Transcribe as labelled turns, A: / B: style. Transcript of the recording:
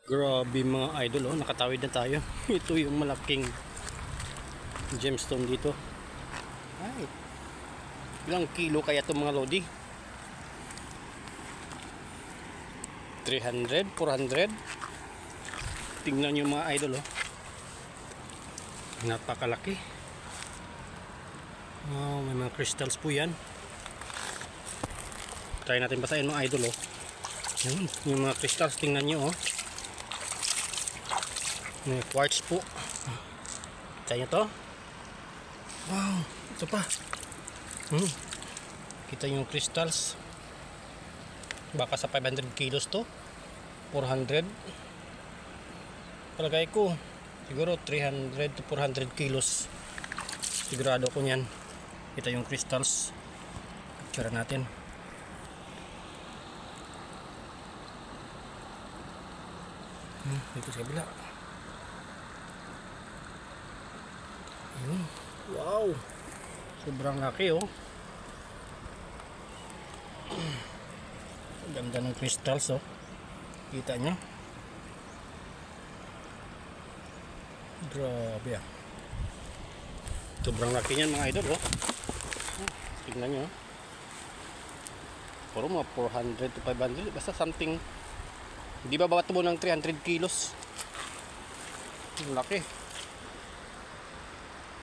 A: Grabe mga idol, oh, nakatawid na tayo. Ito yung malaking gemstone dito. Ay, ilang kilo kaya itong mga lodi? 300, 400. Tingnan nyo mga idol, oh. Napakalaki. Oh, may mga crystals po yan. Try natin basahin mga idol, oh. Yan, yung mga crystals, tingnan nyo, oh. May quartz po. Kaya to. Wow, ito pa. Kita yung crystals. Baka sa 500 kilos to. 400. Palagay ko siguro 300 to 400 kilos. Sigurado ko niyan. Kita yung crystals. Picture natin. Dito sa kabila. Wow, sobrang laki, oh. Ganda ng crystals, oh. Kita nyo, grabe, ah. Sobrang laki niyan mga idol, oh. Tingnan nyo, puro mga 400 to 500, basta something. Hindi ba babato mo ng 300 kilos? Laki.